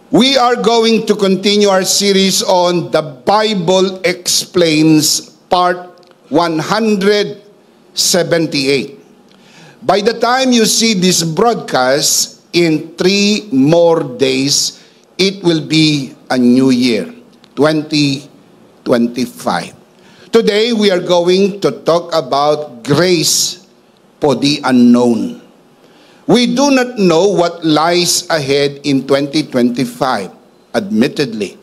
We are going to continue our series on The Bible Explains Part 178. By the time you see this broadcast, in 3 more days, it will be a new year, 2025. Today, we are going to talk about grace for the unknown. We do not know what lies ahead in 2025, admittedly.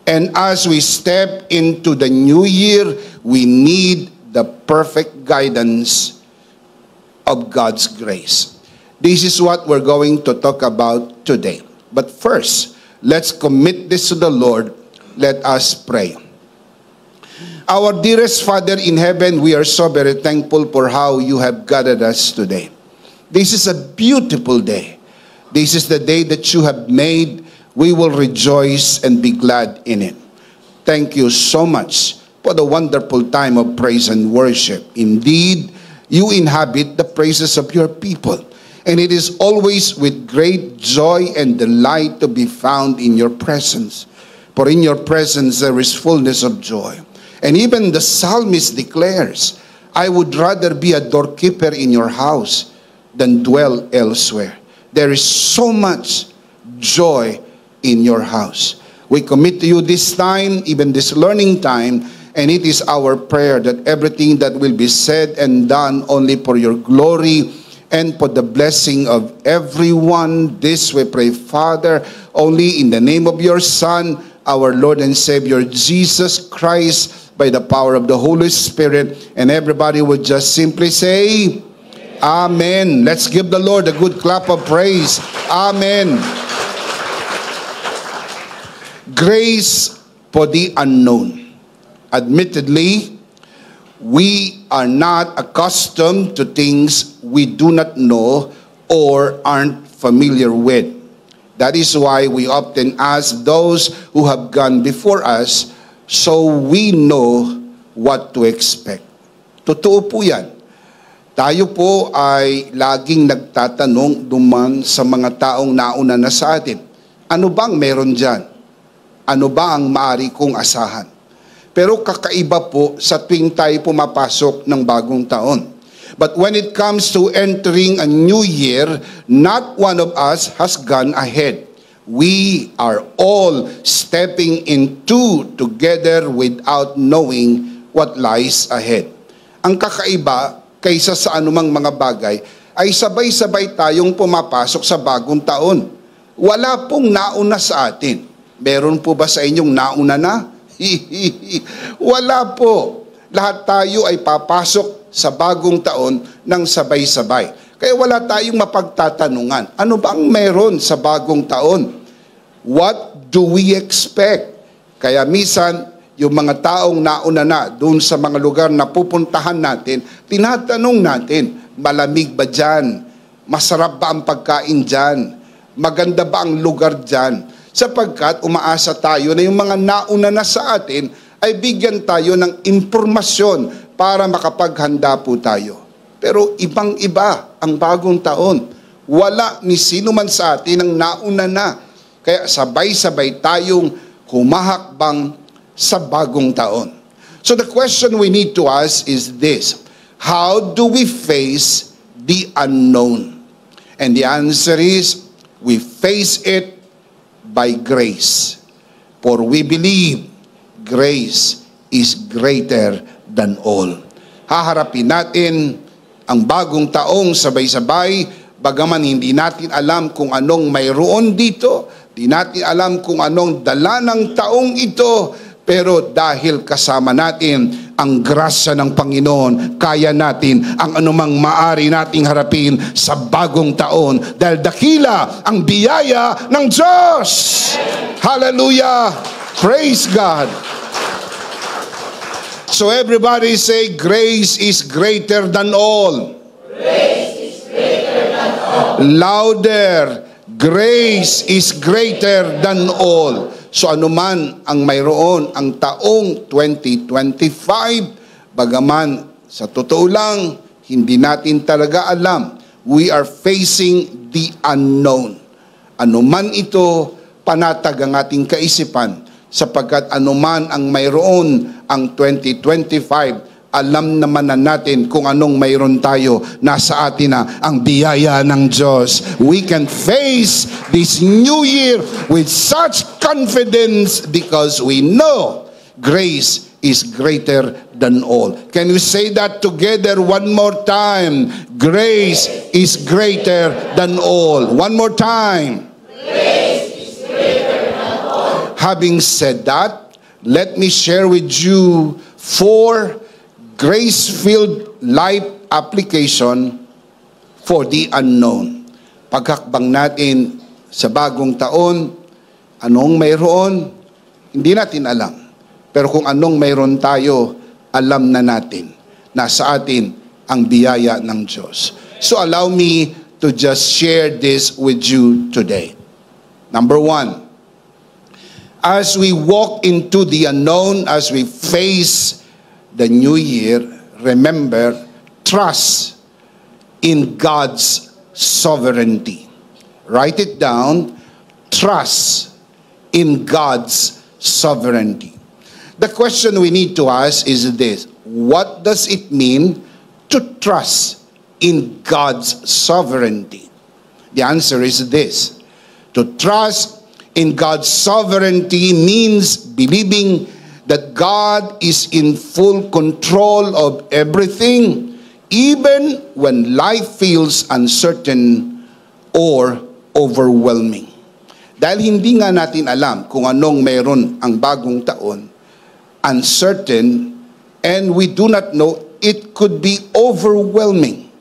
And as we step into the new year, we need the perfect guidance of God's grace. This is what we're going to talk about today. But first, let's commit this to the Lord. Let us pray. Our dearest Father in heaven, we are so very thankful for how you have gathered us today. This is a beautiful day. This is the day that you have made. We will rejoice and be glad in it. Thank you so much for the wonderful time of praise and worship. Indeed, you inhabit the praises of your people. And it is always with great joy and delight to be found in your presence. For in your presence there is fullness of joy. And even the psalmist declares, I would rather be a doorkeeper in your house than dwell elsewhere. There is so much joy in your house. We commit to you this time, even this learning time, and it is our prayer that everything that will be said and done only for your glory and for the blessing of everyone. This we pray, Father, only in the name of your Son, our Lord and Savior, Jesus Christ, by the power of the Holy Spirit. And everybody would just simply say, Amen. Let's give the Lord a good clap of praise. Amen. Grace for the unknown. Admittedly, we are not accustomed to things we do not know or aren't familiar with. That is why we often ask those who have gone before us so we know what to expect. Totoo po yan. Tayo po ay laging nagtatanong duman sa mga taong nauna na sa atin. Ano bang meron dyan? Ano ba ang maaari kong asahan? Pero kakaiba po sa tuwing tayo pumapasok ng bagong taon. But when it comes to entering a new year, not one of us has gone ahead. We are all stepping into together without knowing what lies ahead. Ang kakaiba kaysa sa anumang mga bagay, ay sabay-sabay tayong pumapasok sa bagong taon. Wala pong nauna sa atin. Meron po ba sa inyong nauna na? Wala po. Lahat tayo ay papasok sa bagong taon ng sabay-sabay. Kaya wala tayong mapagtatanungan. Ano bang meron sa bagong taon? What do we expect? Kaya minsan, yung mga taong nauna na doon sa mga lugar na pupuntahan natin, tinatanong natin, malamig ba dyan? Masarap ba ang pagkain dyan? Maganda ba ang lugar dyan? Sapagkat umaasa tayo na yung mga nauna na sa atin ay bigyan tayo ng impormasyon para makapaghanda po tayo. Pero ibang-iba ang bagong taon. Wala ni sino man sa atin ang nauna na. Kaya sabay-sabay tayong humahakbang sa bagong taon. So the question we need to ask is this: how do we face the unknown? And the answer is, we face it by grace. For we believe grace is greater than all. Haharapin natin ang bagong taong sabay-sabay, bagaman hindi natin alam kung anong mayroon dito, di natin alam kung anong dala ng taong ito, pero dahil kasama natin ang grasya ng Panginoon, kaya natin ang anumang maari nating harapin sa bagong taon. Dahil dakila ang biyaya ng Diyos. Hallelujah! Praise God! So everybody say, grace is greater than all. Grace is greater than all. Louder! Grace is greater than all. So anuman ang mayroon ang taong 2025, bagaman sa totoo lang, hindi natin talaga alam. We are facing the unknown. Anuman ito, panatag ang ating kaisipan, sapagkat anuman ang mayroon ang 2025, alam naman na natin kung anong mayroon tayo. Nasa atin na ang biyaya ng Diyos. We can face this new year with such confidence because we know grace is greater than all. Can we say that together one more time? Grace is greater than all. One more time. Grace is greater than all. Having said that, let me share with you 4 grace-filled life application for the unknown. Paghakbang natin sa bagong taon, anong mayroon, hindi natin alam. Pero kung anong mayroon tayo, alam na natin. Nasa atin ang biyaya ng Diyos. So allow me to just share this with you today. Number 1, as we walk into the unknown, as we face the new year, remember, trust in God's sovereignty. Write it down, trust in God's sovereignty. The question we need to ask is this: what does it mean to trust in God's sovereignty? The answer is this: to trust in God's sovereignty means believing that God is in full control of everything, even when life feels uncertain or overwhelming. Dahil hindi nga natin alam kung anong meron ang bagong taon, uncertain, and we do not know, it could be overwhelming.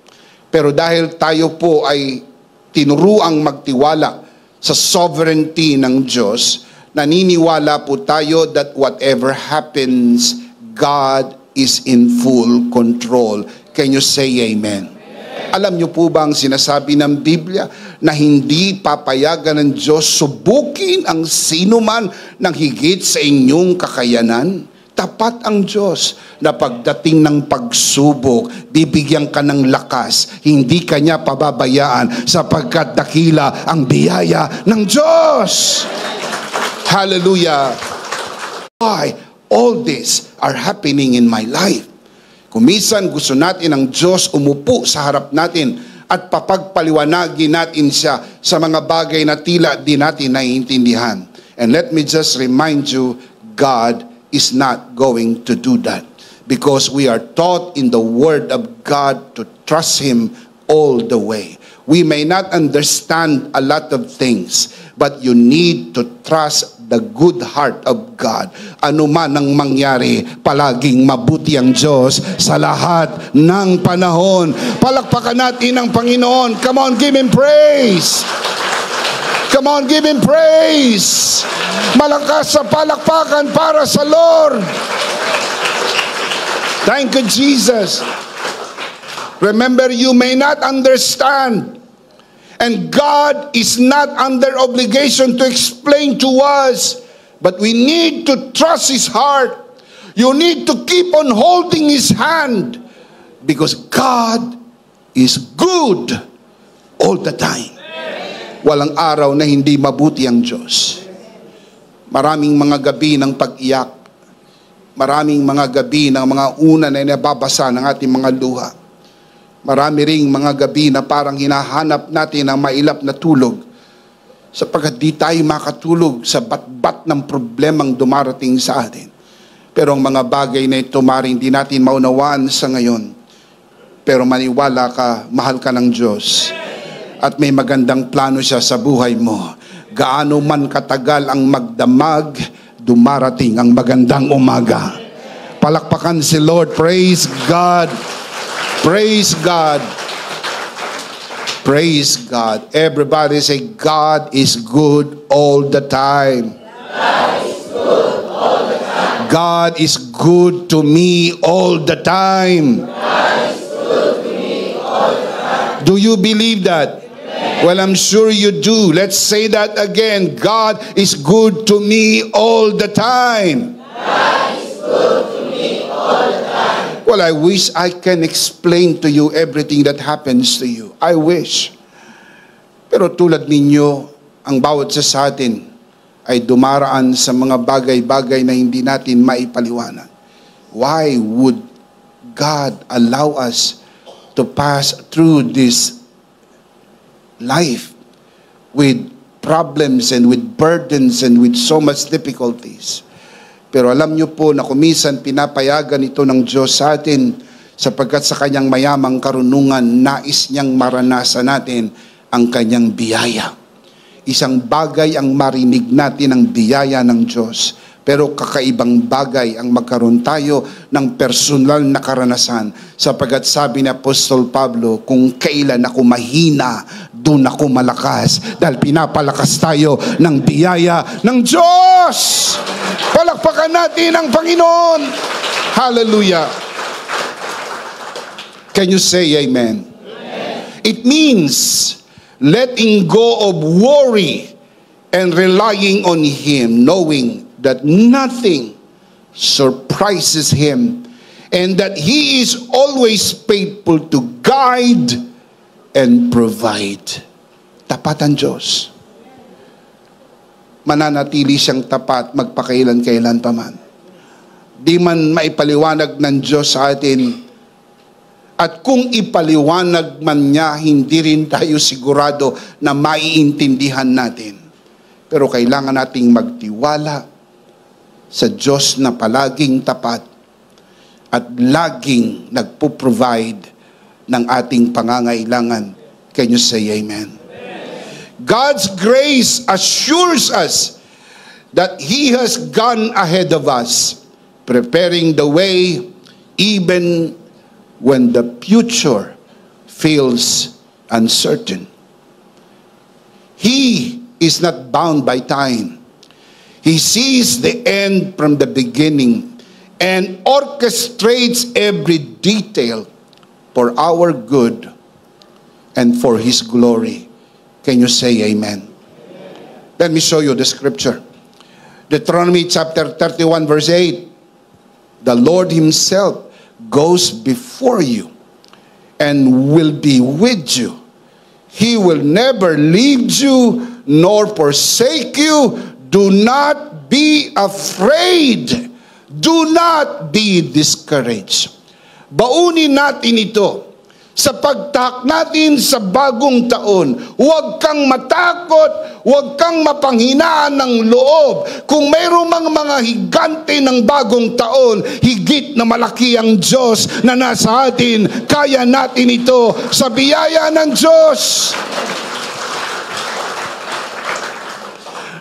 Pero dahil tayo po ay tinuruang magtiwala sa sovereignty ng Diyos, naniniwala po tayo that whatever happens, God is in full control. Can you say amen? Alam niyo po ba ang sinasabi ng Biblia na hindi papayagan ng Diyos subukin ang sino man ng higit sa inyong kakayanan? Tapat ang Diyos na pagdating ng pagsubok, bibigyan ka ng lakas. Hindi ka niya pababayaan sapagkat dakila ang biyaya ng Diyos. Hallelujah. Why all this are happening in my life? Kumisan gusto natin ang Diyos umupo sa harap natin at papagpaliwanagin natin siya sa mga bagay na tila di natin naiintindihan. And let me just remind you, God is not going to do that, because we are taught in the Word of God to trust Him all the way. We may not understand a lot of things, but you need to trust the good heart of God. Ano man ang mangyari, palaging mabuti ang Diyos sa lahat ng panahon. Palakpakan natin ang Panginoon. Come on, give Him praise. Come on, give Him praise. Malakas sa palakpakan para sa Lord. Thank you, Jesus. Remember, you may not understand, and God is not under obligation to explain to us, but we need to trust His heart. You need to keep on holding His hand, because God is good all the time. Walang araw na hindi mabuti ang Diyos. Maraming mga gabi ng pag-iyak. Maraming mga gabi ng mga una na nababasa ng ating mga luha. Marami ring mga gabi na parang hinahanap natin ang mailap na tulog, sapagkat di tayo makatulog sa batbat ng problemang dumarating sa atin. Pero ang mga bagay na ito maring di natin maunawaan sa ngayon. Pero maniwala ka, mahal ka ng Diyos. At may magandang plano siya sa buhay mo. Gaano man katagal ang magdamag, dumarating ang magandang umaga. Palakpakan si Lord. Praise God. Praise God. Praise God. Everybody say, God is good all the time. God is good all the time. God is good to me all the time. God is good to me all the time. Do you believe that? Well, I'm sure you do. Let's say that again. God is good to me all the time. God is good to me all the time. Well, I wish I can explain to you everything that happens to you. I wish. Pero tulad ninyo, ang bawat sa atin, ay dumaraan sa mga bagay-bagay na hindi natin maipaliwanag. Why would God allow us to pass through this life with problems and with burdens and with so much difficulties? Pero alam niyo po na kumisan pinapayagan ito ng Diyos sa atin sapagkat sa kanyang mayamang karunungan, nais niyang maranasan natin ang kanyang biyaya. Isang bagay ang marinig natin ang biyaya ng Diyos, pero kakaibang bagay ang magkaroon tayo ng personal na karanasan, sapagkat sabi ni Apostol Pablo, kung kailan ako mahina, doon ako malakas, dahil pinapalakas tayo ng biyaya ng Diyos. Palakpakan natin ang Panginoon. Hallelujah. Can you say amen? Amen. It means letting go of worry and relying on Him, knowing that nothing surprises Him and that He is always faithful to guide and provide. Tapat ang Diyos. Mananatili siyang tapat magpakailan-kailan pa man. Di man maipaliwanag ng Diyos sa atin, at kung ipaliwanag man niya, hindi rin tayo sigurado na maiintindihan natin. Pero kailangan nating magtiwala sa Diyos na palaging tapat at laging nagpo-provide ng ating pangangailangan. Can you say amen? God's grace assures us that He has gone ahead of us, preparing the way even when the future feels uncertain. He is not bound by time. He sees the end from the beginning and orchestrates every detail for our good and for His glory. Can you say amen? Let me show you the scripture. Deuteronomy chapter 31 verse 8. The Lord Himself goes before you and will be with you. He will never leave you nor forsake you. Do not be afraid. Do not be discouraged. Baunin natin ito sa pagtahak natin sa bagong taon. Huwag kang matakot, huwag kang mapanghinaan ng loob. Kung mayroong mga higante ng bagong taon, higit na malaki ang Diyos na nasa atin. Kaya natin ito sa biyaya ng Diyos.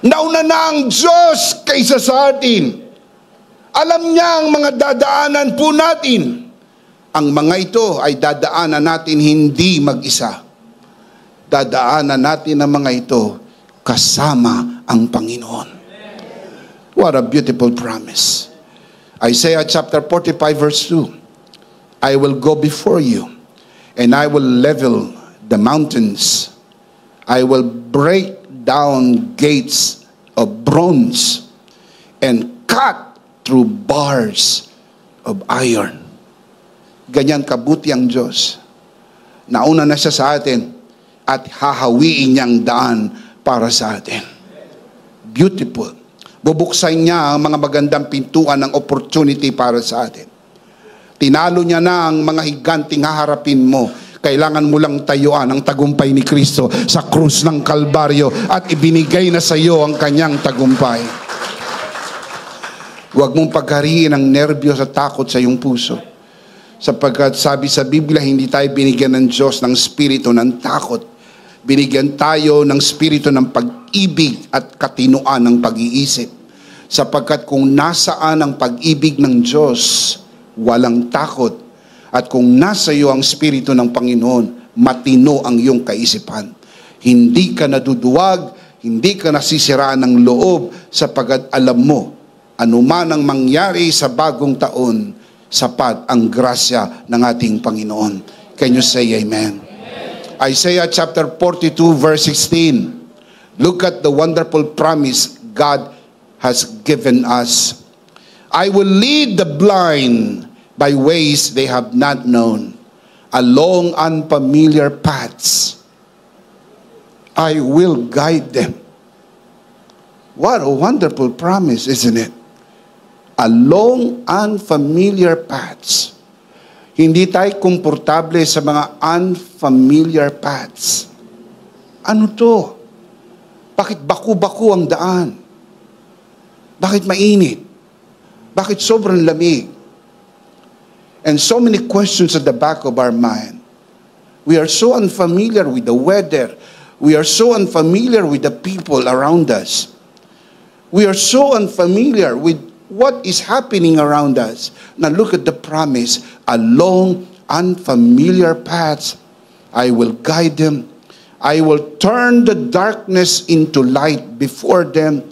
Nauna na ang Diyos kaysa sa atin. Alam niya ang mga dadaanan po natin. Ang mga ito ay dadaanan natin hindi mag-isa. Dadaanan natin ang mga ito kasama ang Panginoon. What a beautiful promise. Isaiah chapter 45 verse 2. I will go before you and I will level the mountains. I will break down gates of bronze and cut through bars of iron. Ganyan kabuti ang Diyos. Nauna na siya sa atin at hahawiin niyang daan para sa atin. Beautiful. Bubuksan niya ang mga magandang pintuan ng opportunity para sa atin. Tinalo niya na ang mga higanting haharapin mo. Kailangan mo lang tayuan ang tagumpay ni Kristo sa krus ng Kalbaryo at ibinigay na sa iyo ang kanyang tagumpay. Huwag mong paghariin ang nerbyo sa takot sa iyong puso. Sapagkat sabi sa Biblia, hindi tayo binigyan ng Diyos ng spirito ng takot. Binigyan tayo ng spirito ng pag-ibig at katinoan ng pag-iisip. Sapagkat kung nasaan ang pag-ibig ng Diyos, walang takot. At kung nasa iyo ang spirito ng Panginoon, matino ang iyong kaisipan. Hindi ka naduduwag, hindi ka nasisiraan ng loob, sapagkat alam mo, anuman ang mangyari sa bagong taon, sapat ang grasya ng ating Panginoon. Can you say amen? Amen. Isaiah chapter 42 verse 16. Look at the wonderful promise God has given us. I will lead the blind by ways they have not known, along unfamiliar paths. I will guide them. What a wonderful promise, isn't it? Along unfamiliar paths. Hindi tayo komportable sa mga unfamiliar paths. Ano to? Bakit baku-baku ang daan? Bakit mainit? Bakit sobrang lamig? And so many questions at the back of our mind. We are so unfamiliar with the weather. We are so unfamiliar with the people around us. We are so unfamiliar with what is happening around us. Now look at the promise. Along unfamiliar paths, I will guide them. I will turn the darkness into light before them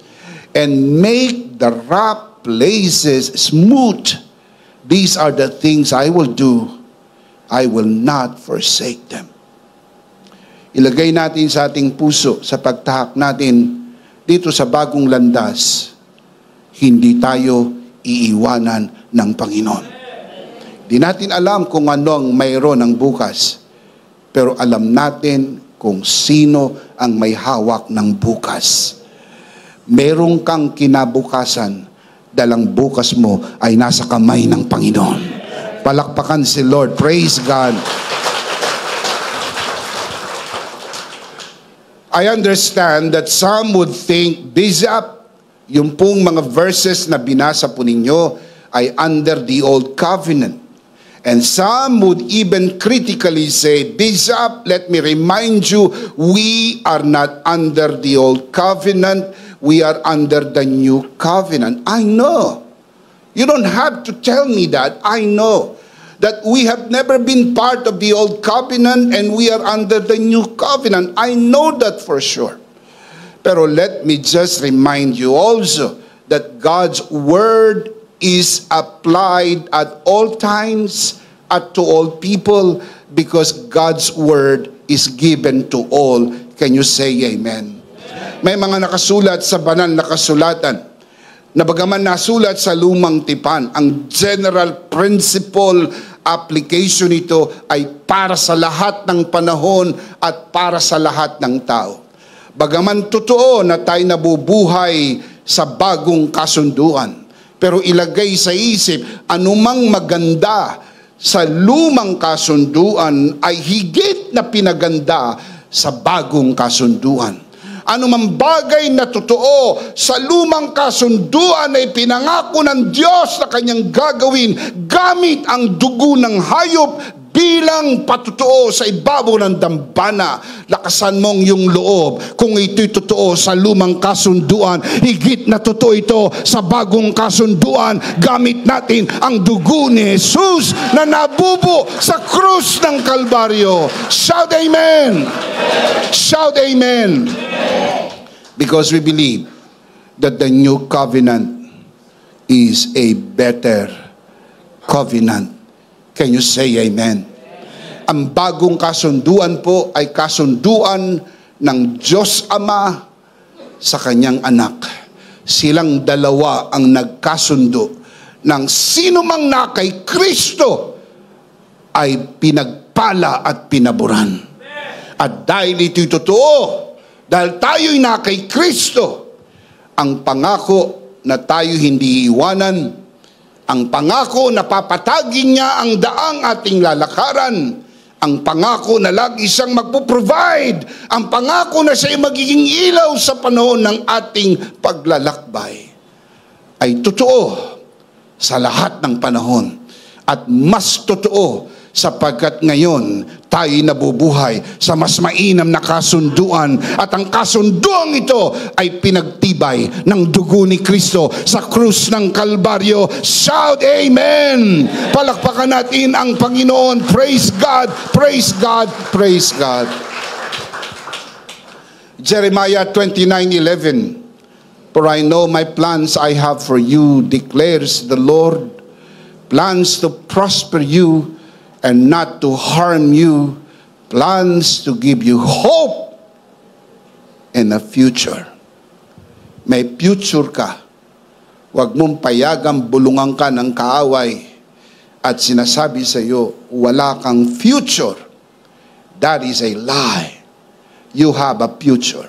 and make the rough places smooth. These are the things I will do. I will not forsake them. Ilagay natin sa ating puso, sa pagtahak natin dito sa bagong landas, hindi tayo iiwanan ng Panginoon. Di natin alam kung ano ang mayroon ng bukas, pero alam natin kung sino ang may hawak ng bukas. Merong kang kinabukasan, dalang bukas mo ay nasa kamay ng Panginoon. Palakpakan si Lord. Praise God. I understand that some would think these up, yung pong mga verses na binasa po ninyo ay under the old covenant. And some would even critically say, this up, let me remind you, we are not under the old covenant, we are under the new covenant. I know. You don't have to tell me that. I know that we have never been part of the old covenant and we are under the new covenant. I know that for sure. Pero let me just remind you also that God's word is applied at all times, at to all people, because God's word is given to all. Can you say amen? May mga nakasulat sa banal na kasulatan na bagaman nasulat sa lumang tipan, ang general principle application nito ay para sa lahat ng panahon at para sa lahat ng tao. Bagaman totoo na tayo nabubuhay sa bagong kasunduan, pero ilagay sa isip, anumang maganda sa lumang kasunduan ay higit na pinaganda sa bagong kasunduan. Anumang bagay na totoo sa lumang kasunduan ay pinangako ng Diyos na kanyang gagawin gamit ang dugo ng hayop bilang patotoo sa ibabaw ng dambana. Lakasan mong yung loob kung ito'y totoo sa lumang kasunduan. Higit na totoo ito sa bagong kasunduan. Gamit natin ang dugo ni Jesus na nabubo sa krus ng Kalbaryo. Shout amen! Shout amen! Because we believe that the new covenant is a better covenant. Can you say amen? Ang bagong kasunduan po ay kasunduan ng Diyos Ama sa kanyang anak. Silang dalawa ang nagkasundo ng sino mang na kay Kristo ay pinagpala at pinaburan. At dahil ito'y totoo, dahil tayo'y na kay Kristo, ang pangako na tayo hindi iwanan, ang pangako na papatagin niya ang daang ating lalakaran, ang pangako na lagi siyang magpo-provide, ang pangako na siya'y magiging ilaw sa panahon ng ating paglalakbay, ay totoo sa lahat ng panahon. At mas totoo sapagkat ngayon tayo nabubuhay sa mas mainam na kasunduan at ang kasunduan ito ay pinagtibay ng dugo ni Kristo sa krus ng Kalbaryo. Shout amen! Palakpakan natin ang Panginoon. Praise God! Praise God! Praise God! Jeremiah 29:11. For I know my plans I have for you, declares the Lord, plans to prosper you and not to harm you, plans to give you hope and a future. May future ka. Huwag mong payagang bulungan ka ng kaaway at sinasabi sa iyo, wala kang future. That is a lie. You have a future.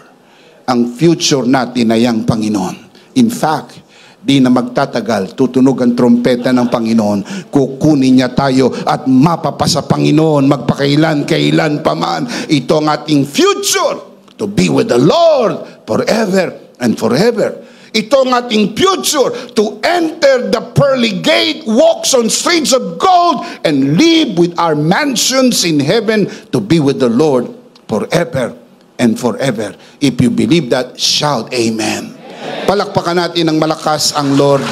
ang future natin ay ang Panginoon. In fact, di na magtatagal, tutunog ang trompeta ng Panginoon, kukunin niya tayo at mapapasa Panginoon magpakailan-kailan pa man. Ito ang ating future, to be with the Lord forever and forever. Ito ang ating future, to enter the pearly gate, walks on streets of gold, and live with our mansions in heaven, to be with the Lord forever and forever. If you believe that, shout amen. Palakpakan natin ng malakas ang Lord.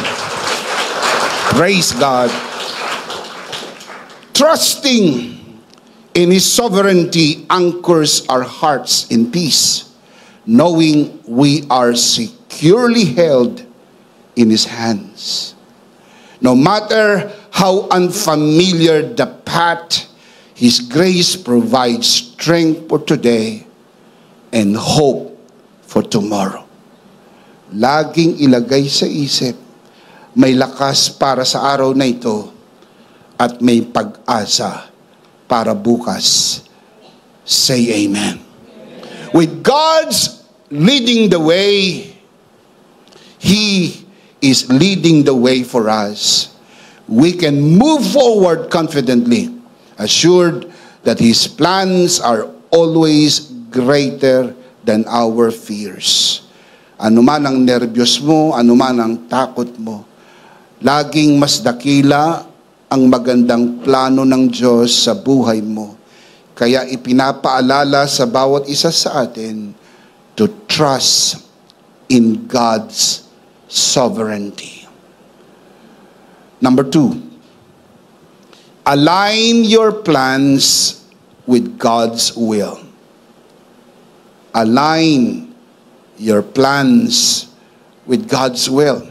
Praise God. Trusting in His sovereignty anchors our hearts in peace, knowing we are securely held in His hands. No matter how unfamiliar the path, His grace provides strength for today and hope for tomorrow. Laging ilagay sa isip, may lakas para sa araw na ito at may pag-asa para bukas. Say amen. With God's leading the way, He is leading the way for us. We can move forward confidently, assured that His plans are always greater than our fears. Anuman ang nervyos mo, anuman ang takot mo, laging mas dakila ang magandang plano ng Diyos sa buhay mo. Kaya ipinapaalala sa bawat isa sa atin to trust in God's sovereignty. Number 2, align your plans with God's will. Align your plans with God's will.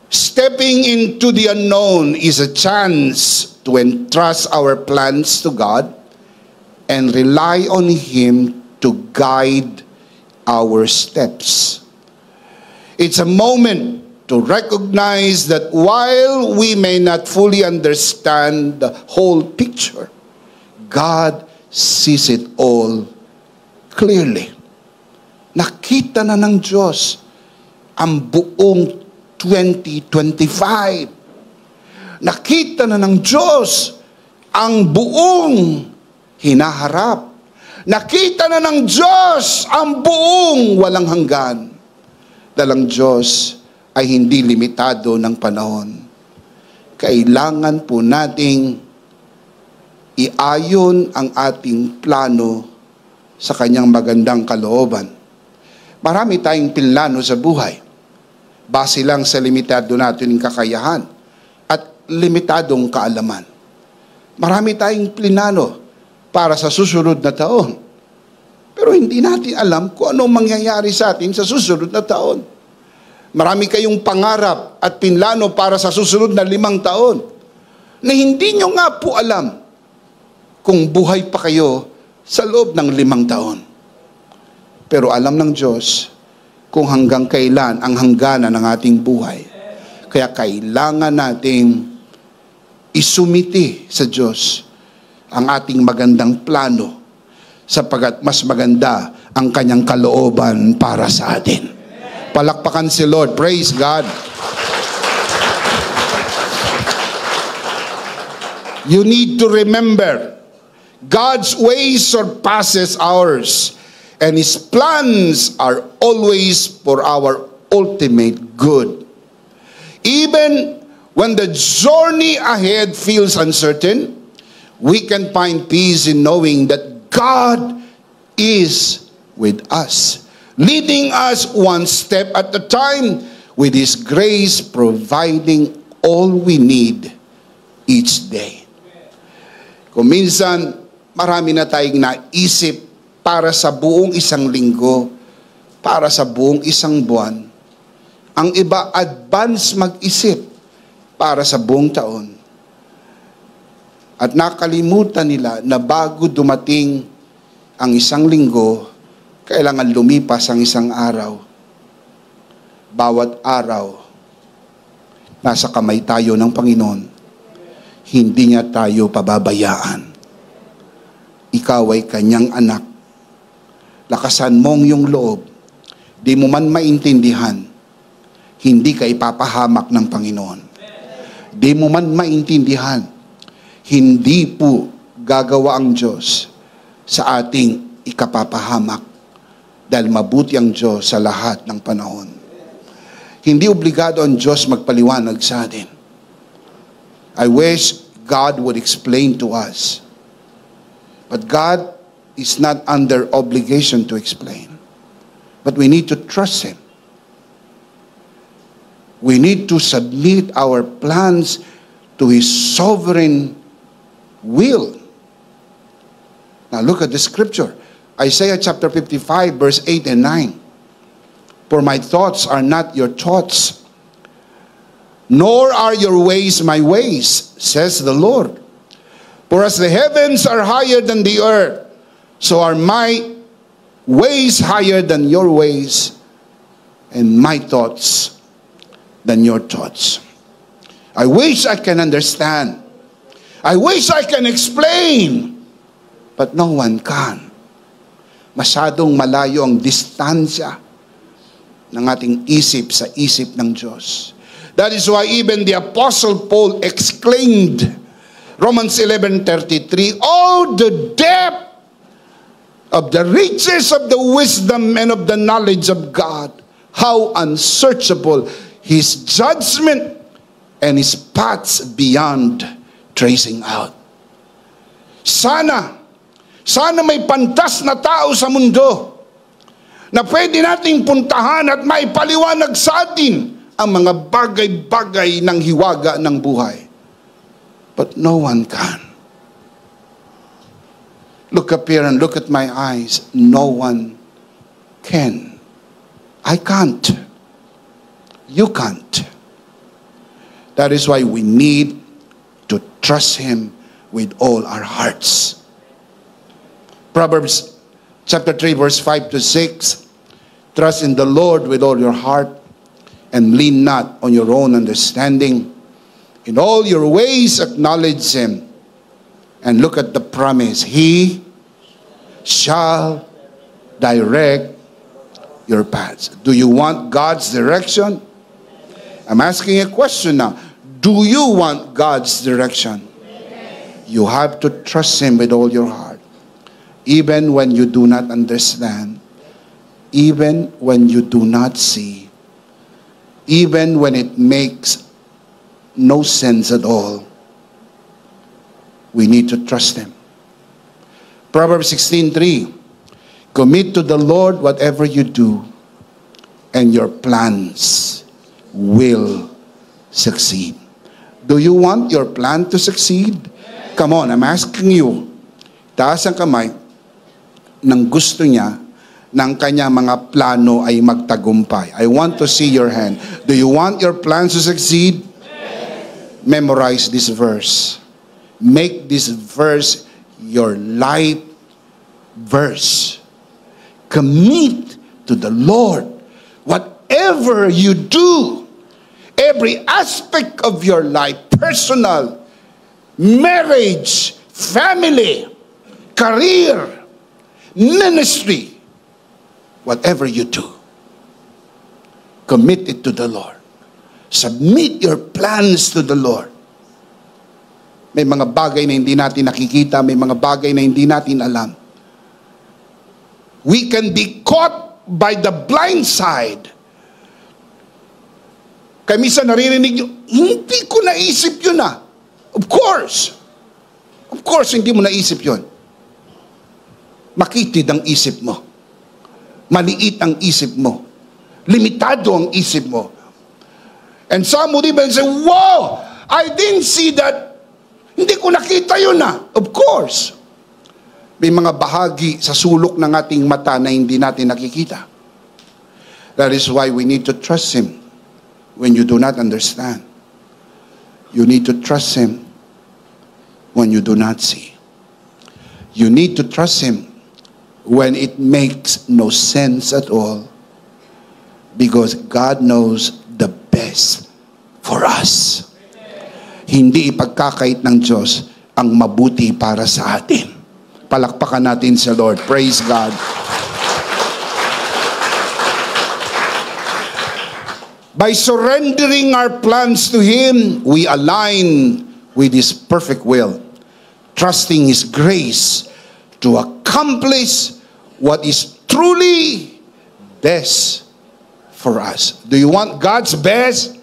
Stepping into the unknown is a chance to entrust our plans to God and rely on Him to guide our steps. It's a moment to recognize that while we may not fully understand the whole picture, God sees it all clearly. Nakita na ng Diyos ang buong 2025. Nakita na ng Diyos ang buong hinaharap. Nakita na ng Diyos ang buong walang hanggan. Dalang Diyos ay hindi limitado ng panahon. Kailangan po nating iayon ang ating plano sa Kanyang magandang kalooban. Marami tayong plano sa buhay. Base lang sa limitado natin kakayahan at limitadong kaalaman. Marami tayong plano para sa susunod na taon. Pero hindi natin alam kung anong mangyayari sa atin sa susunod na taon. Marami kayong pangarap at plano para sa susunod na 5 taon na hindi nyo nga po alam kung buhay pa kayo sa loob ng 5 taon. Pero alam ng Diyos kung hanggang kailan ang hangganan ng ating buhay. Kaya kailangan nating isumiti sa Diyos ang ating magandang plano sapagat mas maganda ang Kanyang kalooban para sa atin. Palakpakan si Lord. Praise God. You need to remember, God's ways surpasses ours. And His plans are always for our ultimate good. Even when the journey ahead feels uncertain, we can find peace in knowing that God is with us, leading us one step at a time, with His grace providing all we need each day. Kung minsan, marami na tayong naisip para sa buong isang linggo, para sa buong isang buwan. Ang iba, advance mag-isip para sa buong taon. At nakalimutan nila na bago dumating ang isang linggo, kailangan lumipas ang isang araw. Bawat araw, nasa kamay tayo ng Panginoon. Hindi niya tayo pababayaan. Ikaw ay Kanyang anak. lakasan mong yung loob, di mo man maintindihan, hindi ka ipapahamak ng Panginoon. Di mo man maintindihan, hindi po gagawa ang Diyos sa ating ikapapahamak dahil mabuti ang Diyos sa lahat ng panahon. Hindi obligado ang Diyos magpaliwanag sa atin. I wish God would explain to us. But God is not under obligation to explain. But we need to trust Him. We need to submit our plans to His sovereign will. Now look at the scripture. Isaiah chapter 55 verse 8 and 9. For my thoughts are not your thoughts, nor are your ways my ways, says the Lord. For as the heavens are higher than the earth, so are my ways higher than your ways, and my thoughts than your thoughts. I wish I can understand. I wish I can explain. But no one can. Masyadong malayo ang distansya ng ating isip sa isip ng Diyos. That is why even the Apostle Paul exclaimed, Romans 11:33, "Oh, the depth of the riches of the wisdom and of the knowledge of God, how unsearchable His judgment and His paths beyond tracing out." Sana may pantas na tao sa mundo na pwede nating puntahan at maipaliwanag sa atin ang mga bagay-bagay ng hiwaga ng buhay. But no one can. Look up here and look at my eyes. No one can. I can't. You can't. That is why we need to trust Him with all our hearts. Proverbs chapter 3 verse 5 to 6. Trust in the Lord with all your heart and lean not on your own understanding. In all your ways acknowledge Him. And look at the promise. He shall direct your paths. Do you want God's direction? I'm asking a question now. Do you want God's direction? You have to trust Him with all your heart. Even when you do not understand, even when you do not see, even when it makes no sense at all, we need to trust Him. Proverbs 16:3, commit to the Lord whatever you do, and your plans will succeed. Do you want your plan to succeed? Come on, I'm asking you. Taas ang kamay nang gusto niya ng kanya mga plano ay magtagumpay. I want to see your hand. Do you want your plans to succeed? Yes. Memorize this verse. Make this verse your life verse. Commit to the Lord whatever you do. Every aspect of your life, personal, marriage, family, career, ministry, whatever you do, commit it to the Lord. Submit your plans to the Lord. May mga bagay na hindi natin nakikita, may mga bagay na hindi natin alam. We can be caught by the blind side. Kaya minsan naririnig nyo, hindi ko naisip yun ah. Of course, hindi mo naisip yun. Makitid ang isip mo. Maliit ang isip mo. Limitado ang isip mo. And some would even say, wow, I didn't see that. Hindi ko nakita yun ah. Of course. May mga bahagi sa sulok ng ating mata na hindi natin nakikita. That is why we need to trust Him when you do not understand. You need to trust Him when you do not see. You need to trust Him when it makes no sense at all, because God knows the best for us. Hindi ipagkakait ng Diyos ang mabuti para sa atin. Palakpakan natin sa Lord. Praise God. By surrendering our plans to Him, we align with His perfect will, trusting His grace to accomplish what is truly best for us. Do you want God's best?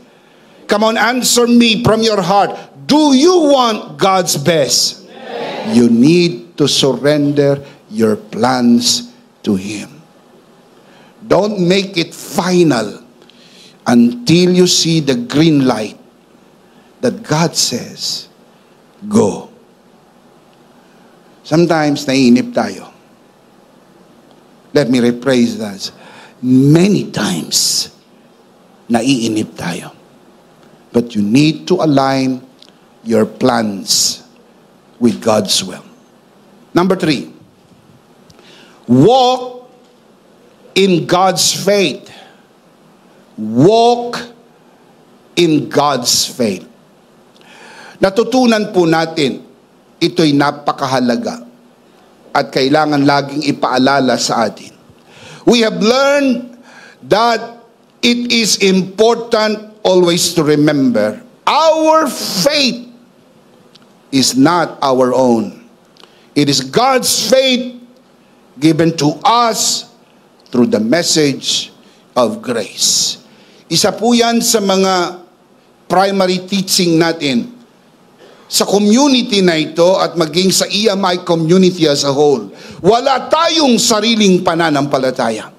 Come on, answer me from your heart. Do you want God's best? Yes. You need to surrender your plans to Him. Don't make it final until you see the green light that God says, go. Sometimes naiinip tayo. Let me rephrase that. Many times naiinip tayo. But you need to align your plans with God's will. Number 3, walk in God's faith. Walk in God's faith. Natutunan po natin, ito'y napakahalaga at kailangan laging ipaalala sa atin. We have learned that it is important always to remember our faith is not our own. It is God's faith given to us through the message of grace. Isa po yan sa mga primary teaching natin sa community na ito at maging sa EMI community as a whole. Wala tayong sariling pananampalataya.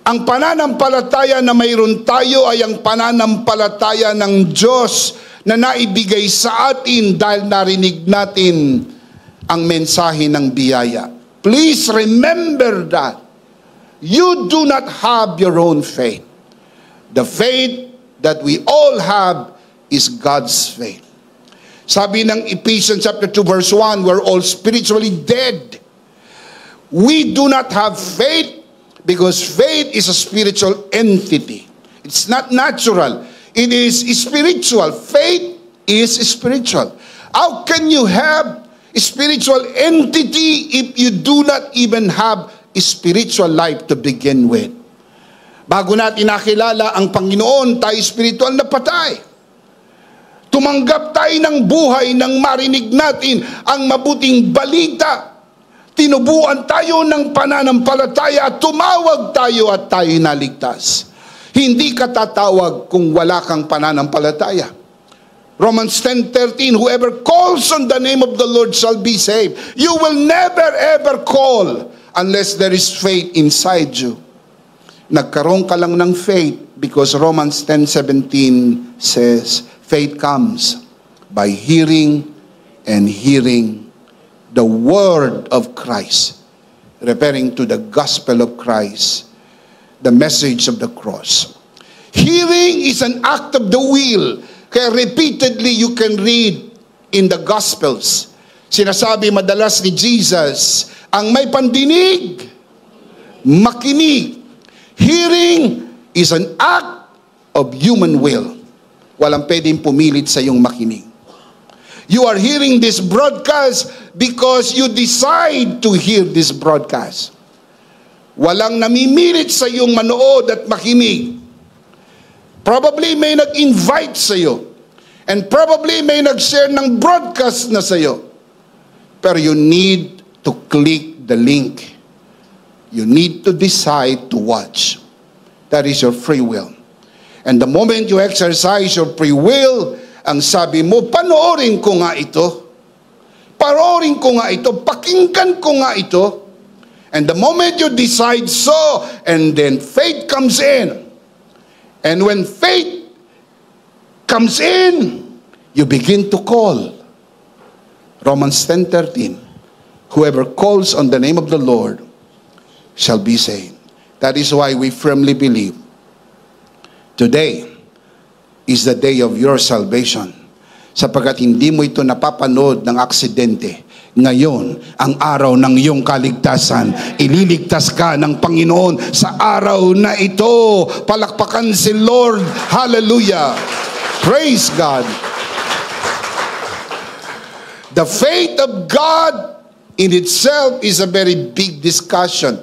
Ang pananampalataya na mayroon tayo ay ang pananampalataya ng Diyos na naibigay sa atin dahil narinig natin ang mensahe ng biyaya. Please remember that. You do not have your own faith. The faith that we all have is God's faith. Sabi ng Ephesians chapter 2 verse 1, we're all spiritually dead. We do not have faith because faith is a spiritual entity. It's not natural. It is spiritual. Faith is spiritual. How can you have a spiritual entity if you do not even have a spiritual life to begin with? Bago natin nakilala ang Panginoon, tayo spiritual na patay. Tumanggap tayo ng buhay nang marinig natin ang mabuting balita. Tinubuan tayo ng pananampalataya at tumawag tayo at tayo naligtas. Hindi ka tatawag kung wala kang pananampalataya. Romans 10:13, whoever calls on the name of the Lord shall be saved. You will never ever call unless there is faith inside you. Nagkaroon ka lang ng faith because Romans 10:17 says, faith comes by hearing and hearing the word of Christ, referring to the gospel of Christ, the message of the cross. Hearing is an act of the will. Kaya repeatedly you can read in the Gospels. Sinasabi madalas ni Jesus, ang may pandinig, makinig. Hearing is an act of human will. Walang pwedeng pumilit sa iyong makinig. You are hearing this broadcast because you decide to hear this broadcast. Walang namimilit sa iyong manood at makinig. Probably may nag-invite sa iyo. And probably may nag-share ng broadcast na sa iyo. Pero you need to click the link. You need to decide to watch. That is your free will. And the moment you exercise your free will, ang sabi mo, panoorin ko nga ito. Panoorin ko nga ito. Pakinggan ko nga ito. And the moment you decide so, and then faith comes in. And when faith comes in, you begin to call. Romans 10:13, whoever calls on the name of the Lord shall be saved. That is why we firmly believe today is the day of your salvation. Sapagkat hindi mo ito napapanood ng aksidente. Ngayon, ang araw ng iyong kaligtasan. Ililigtas ka ng Panginoon sa araw na ito. Palakpakan si Lord. Hallelujah. Praise God. The faith of God in itself is a very big discussion.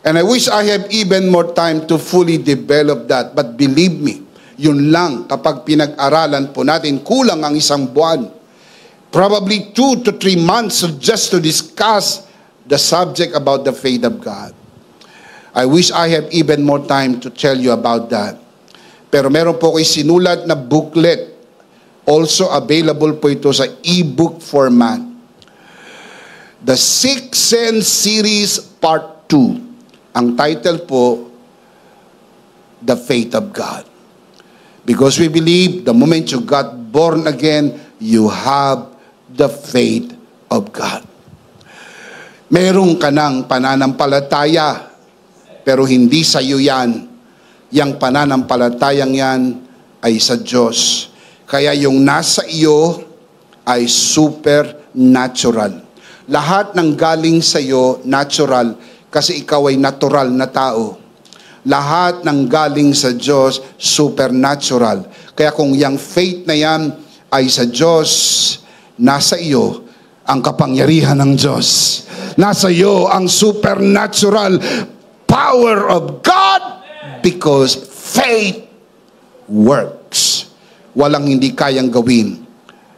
And I wish I have even more time to fully develop that. But believe me, yun lang, kapag pinag-aralan po natin, kulang ang isang buwan. Probably 2 to 3 months just to discuss the subject about the faith of God. I wish I have even more time to tell you about that. Pero meron po ko'y sinulat na booklet. Also available po ito sa e-book format. The Sixth Sense Series Part 2. Ang title po, The Faith of God. Because we believe the moment you got born again, you have the faith of God. Meron ka ng pananampalataya, pero hindi sa iyo yan. Yang pananampalatayang yan ay sa Diyos. Kaya yung nasa iyo ay supernatural. Lahat ng galing sa iyo, natural, kasi ikaw ay natural na tao. Lahat ng galing sa Diyos, supernatural. Kaya kung yung faith na yan ay sa Diyos, nasa iyo ang kapangyarihan ng Diyos. Nasa iyo ang supernatural power of God because faith works. Walang hindi kayang gawin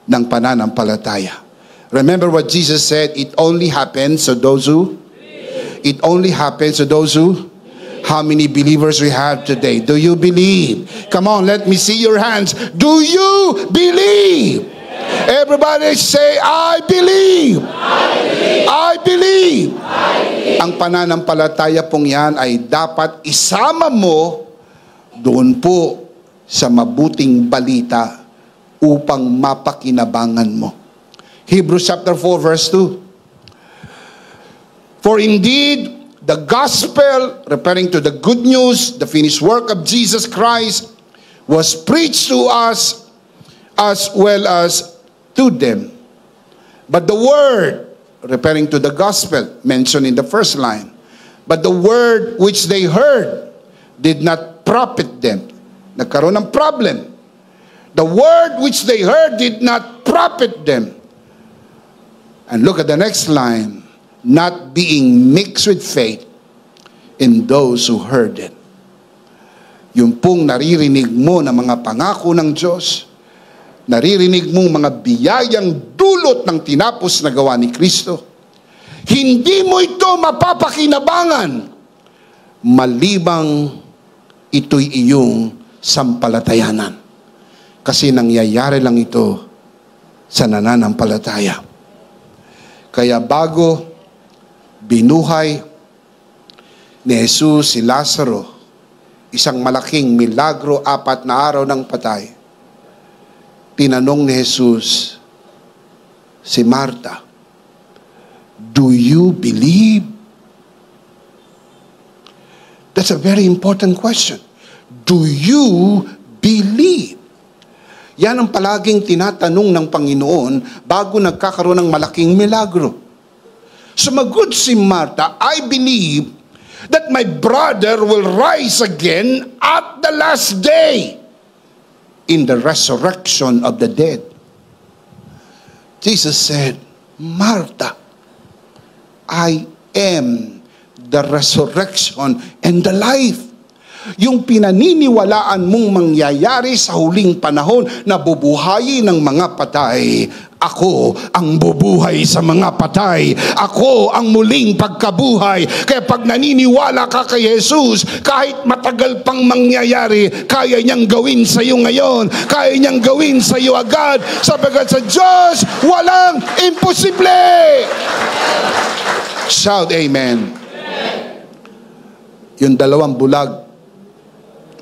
ng pananampalataya. Remember what Jesus said, it only happens to those who? It only happens to those who? How many believers we have today? Do you believe? Come on, let me see your hands. Do you believe? Everybody say, I believe. I believe. Ang pananampalataya pong yan ay dapat isama mo doon po sa mabuting balita upang mapakinabangan mo. Hebrews chapter 4 verse 2. For indeed, the gospel, referring to the good news, the finished work of Jesus Christ, was preached to us as well as to them. But the word, referring to the gospel, mentioned in the first line, but the word which they heard did not profit them. Nagkaroon ng problem. The word which they heard did not profit them. And look at the next line. Not being mixed with faith in those who heard it. Yung pong naririnig mo na mga pangako ng Diyos, naririnig mo mga biyayang dulot ng tinapos na gawa ni Kristo, hindi mo ito mapapakinabangan malibang ito'y iyong sampalatayanan. Kasi nangyayari lang ito sa nananampalataya. Kaya bago binuhay ni Jesus si Lazaro, isang malaking milagro, 4 na araw ng patay, tinanong ni Jesus si Marta, do you believe? That's a very important question. Do you believe? Yan ang palaging tinatanong ng Panginoon bago nagkakaroon ng malaking milagro. Sumagot si Marta, I believe that my brother will rise again at the last day in the resurrection of the dead. Jesus said, Marta, I am the resurrection and the life. Yung pinaniniwalaan mong mangyayari sa huling panahon na bubuhayin ng mga patay, ako ang bubuhay sa mga patay. Ako ang muling pagkabuhay. Kaya pag naniniwala ka kay Jesus, kahit matagal pang mangyayari, kaya niyang gawin sa iyo ngayon. Kaya niyang gawin sa iyo agad. Sapagat sa Diyos, walang imposible. Shout amen. Yung 2 bulag,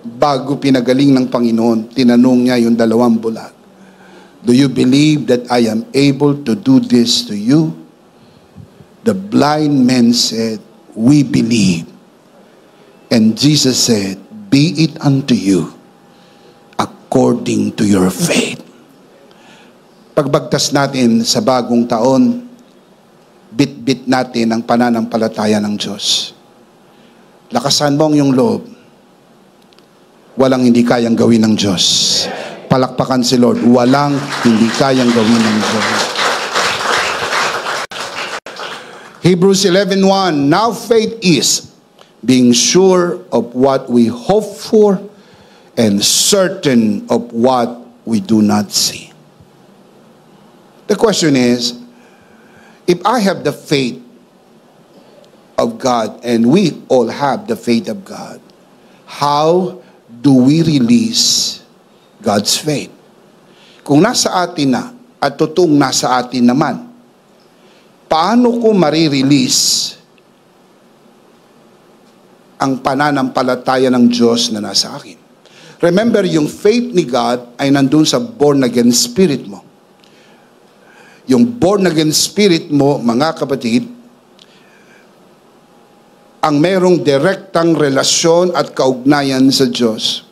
bago pinagaling ng Panginoon, tinanong niya yung 2 bulag, do you believe that I am able to do this to you? The blind men said, we believe. And Jesus said, be it unto you according to your faith. Pagbagtas natin sa bagong taon, bit-bit natin ang pananampalataya ng Diyos. Lakasan mo ang iyong loob. Walang hindi kayang gawin ng Diyos. Palakpakan si Lord. Walang hindi kayang gawin ng Diyos. Hebrews 11:1. Now faith is being sure of what we hope for and certain of what we do not see. The question is, if I have the faith of God, and we all have the faith of God, how do we release God's faith? Kung nasa atin na, at totoong nasa atin naman, paano ko marirelease ang pananampalataya ng Diyos na nasa akin? Remember, yung faith ni God ay nandun sa born-again spirit mo. Yung born-again spirit mo, mga kapatid, ang merong direktang relasyon at kaugnayan sa Diyos.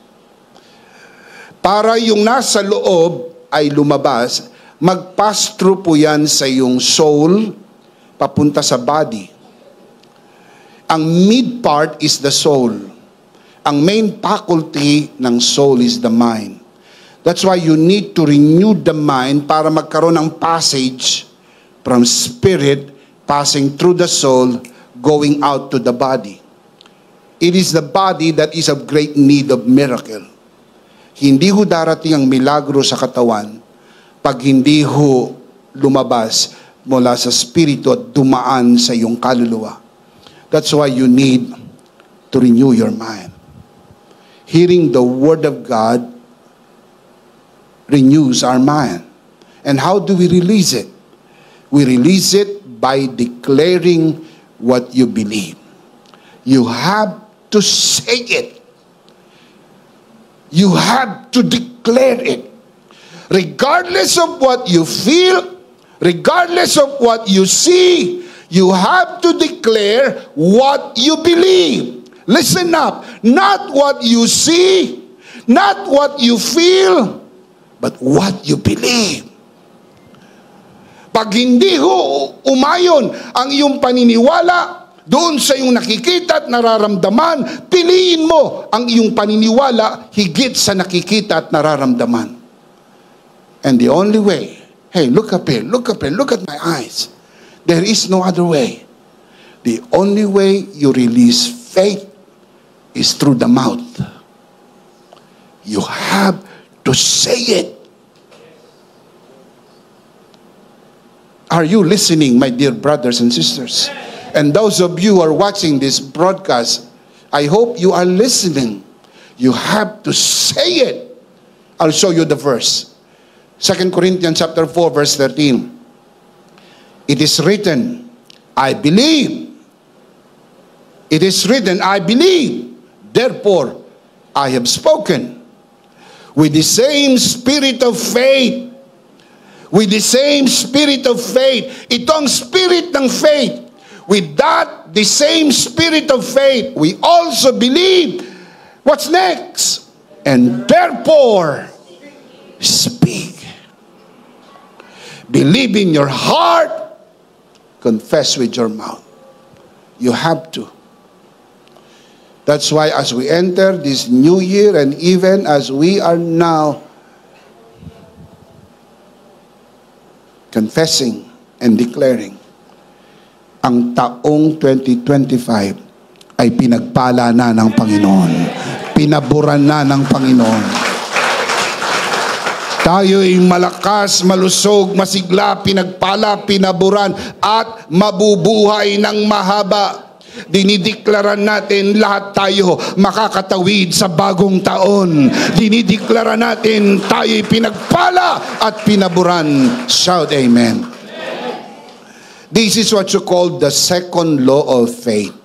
Para yung nasa loob ay lumabas, mag-pass through po yan sa iyong soul, papunta sa body. Ang mid part is the soul. Ang main faculty ng soul is the mind. That's why you need to renew the mind para magkaroon ng passage from spirit passing through the soul going out to the body. It is the body that is of great need of miracle. Hindi ho darating ang milagro sa katawan pag hindi ho lumabas mula sa spirito at dumaan sa iyong kaluluwa. That's why you need to renew your mind. Hearing the Word of God renews our mind. And how do we release it? We release it by declaring what you believe. You have to say it. You have to declare it. Regardless of what you feel, regardless of what you see, you have to declare what you believe. Listen up. Not what you see, not what you feel, but what you believe. Pag hindi ho umayon ang iyong paniniwala doon sa iyong nakikita at nararamdaman, piliin mo ang iyong paniniwala higit sa nakikita at nararamdaman. And the only way, hey, look up here, look at my eyes. There is no other way. The only way you release faith is through the mouth. You have to say it. Are you listening, my dear brothers and sisters? And those of you who are watching this broadcast, I hope you are listening. You have to say it. I'll show you the verse. 2 Corinthians chapter 4, verse 13. It is written, I believe. It is written, I believe. Therefore, I have spoken. With the same spirit of faith, with the same spirit of faith. Itong spirit ng faith. With that, the same spirit of faith, we also believe. What's next? And therefore, speak. Believe in your heart. Confess with your mouth. You have to. That's why as we enter this new year, and even as we are now confessing and declaring, ang taong 2025 ay pinagpala na ng Panginoon. Pinaburan na ng Panginoon. Tayo'y malakas, malusog, masigla, pinagpala, pinaburan, at mabubuhay ng mahaba. Dinideklaran natin lahat tayo makakatawid sa bagong taon. Dinideklaran natin tayo'y pinagpala at pinaburan. Shout amen. This is what you call the second law of faith.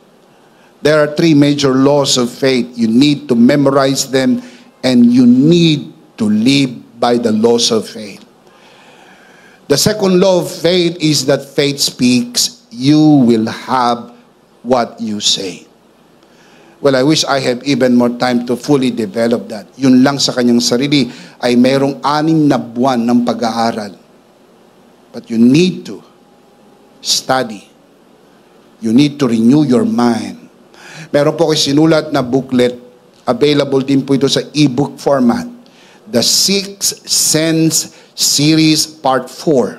There are three major laws of faith. You need to memorize them, and you need to live by the laws of faith. The second law of faith is that faith speaks. You will have what you say. Well, I wish I have even more time to fully develop that. Yun lang sa kanyang sarili ay mayroong 6 na buwan ng pag-aaral. But you need to study. You need to renew your mind. Meron po kayo sinulat na booklet. Available din po ito sa e-book format. The Sixth Sense Series Part 4.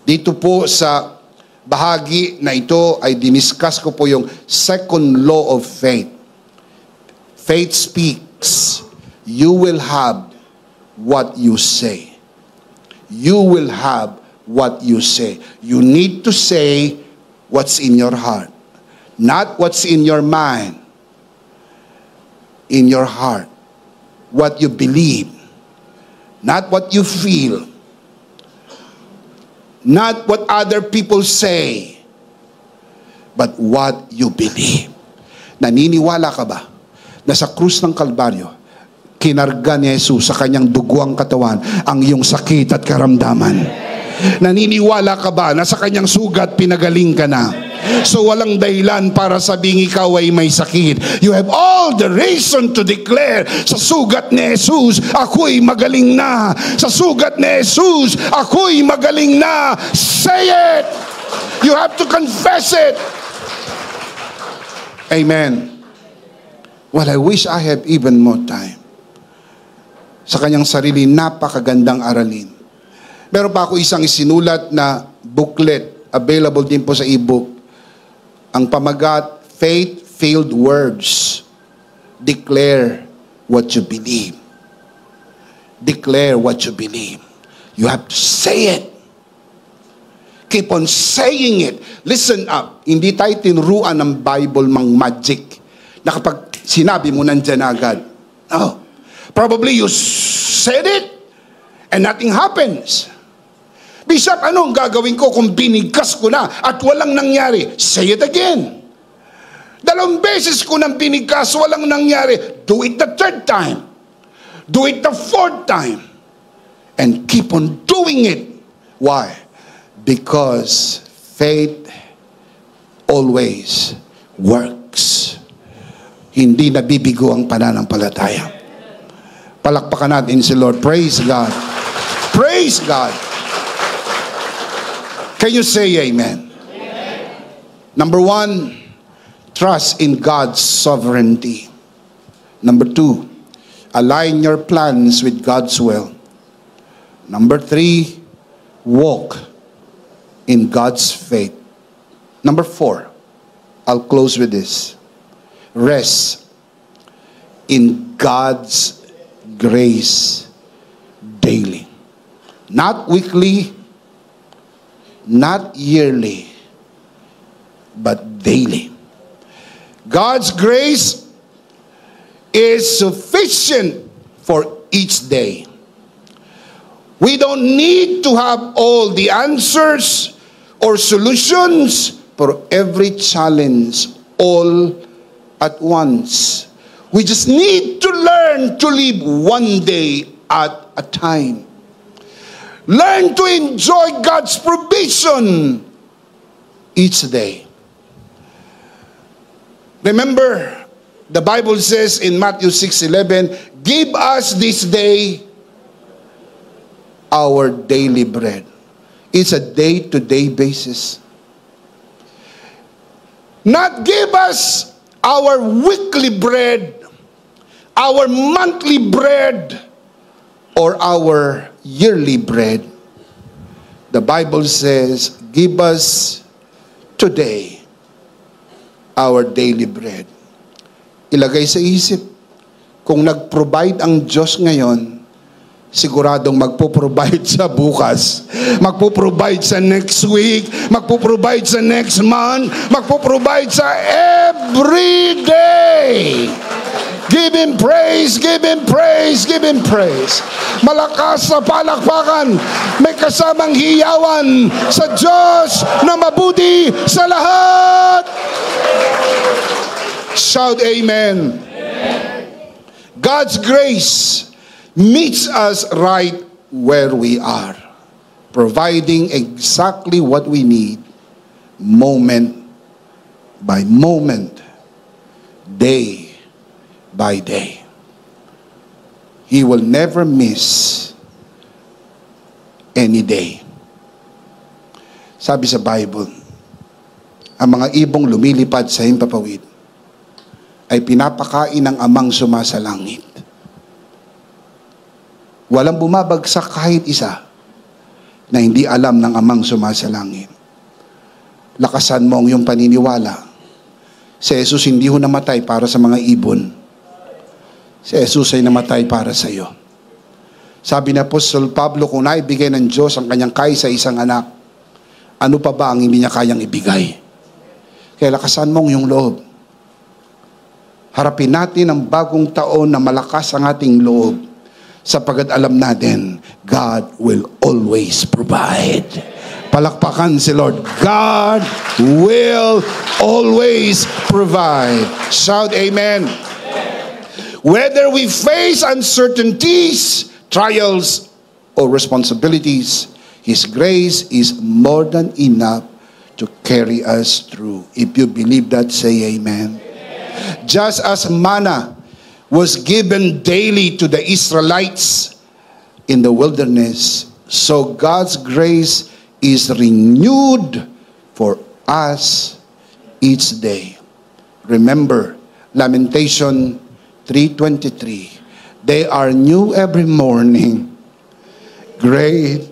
Dito po sa bahagi na ito ay diniscuss ko po yung second law of faith. Faith speaks. You will have what you say. You will have what you say. You need to say what's in your heart. Not what's in your mind. In your heart. What you believe. Not what you feel. Not what other people say, but what you believe. Naniniwala ka ba na sa krus ng Kalbaryo, kinarga ni Jesus sa kanyang duguang katawan ang iyong sakit at karamdaman? Naniniwala ka ba na sa kanyang sugat pinagaling ka na? So walang dahilan para sabing ikaw ay may sakit. You have all the reason to declare, sa sugat ni Jesus, ako'y magaling na. Sa sugat ni Jesus, ako'y magaling na. Say it! You have to confess it. Amen. Well, I wish I have even more time. Sa kanyang sarili, napakagandang aralin. Meron pa ako isang isinulat na booklet, available din po sa ebook. Ang pamagat, Faith-Filled Words. Declare what you believe. Declare what you believe. You have to say it. Keep on saying it. Listen up. Hindi tayo tinuruan ng Bible mang magic na kapag sinabi mo nandyan agad. Oh, probably you said it and nothing happens. Bishop, anong gagawin ko kung binigkas ko na at walang nangyari? Say it again. 2 beses ko nang binigkas, walang nangyari. Do it the 3rd time. Do it the 4th time. And keep on doing it. Why? Because faith always works. Hindi nabibigo ang pananampalataya. Palakpakan natin si Lord. Praise God. Praise God. Can you say amen? Amen. Number 1, trust in God's sovereignty. Number 2, align your plans with God's will. Number 3, walk in God's faith. Number 4, I'll close with this. Rest in God's grace daily. Not weekly, not yearly, but daily. God's grace is sufficient for each day. We don't need to have all the answers or solutions for every challenge all at once. We just need to learn to live one day at a time. Learn to enjoy God's provision each day. Remember, the Bible says in Matthew 6:11, give us this day our daily bread. It's a day-to-day basis. Not give us our weekly bread, our monthly bread, or our yearly bread. The Bible says, give us today our daily bread. Ilagay sa isip, kung nag-provide ang Diyos ngayon, siguradong magpo-provide sa bukas, magpo-provide sa next week, magpo-provide sa next month, magpo-provide sa every day. Give Him praise, give Him praise, give Him praise. Malakas na palakpakan, may kasamang hiyawan sa Diyos na mabuti sa lahat. Shout amen. God's grace meets us right where we are, providing exactly what we need, moment by moment, day by day. He will never miss any day. Sabi sa Bible, ang mga ibong lumilipad sa himpapawid ay pinapakain ng amang sumasalangit. Walang bumabagsak kahit isa na hindi alam ng amang sumasalangit. Lakasan mo ang iyong paniniwala. Si Jesus hindi ho namatay para sa mga ibon. Si Jesus ay namatay para sa iyo. Sabi ni Apostol Pablo, kung naibigay ng Diyos ang kanyang kaisa isang anak, ano pa ba ang hindi niya kayang ibigay? Kaya lakasan mo ang iyong loob. Harapin natin ang bagong taon na malakas ang ating loob, sapagkat alam natin, God will always provide. Palakpakan si Lord. God will always provide. Shout amen. Whether we face uncertainties, trials, or responsibilities, His grace is more than enough to carry us through. If you believe that, say amen. Just as manna was given daily to the Israelites in the wilderness, so God's grace is renewed for us each day. Remember, Lamentation 3:23. They are new every morning. Great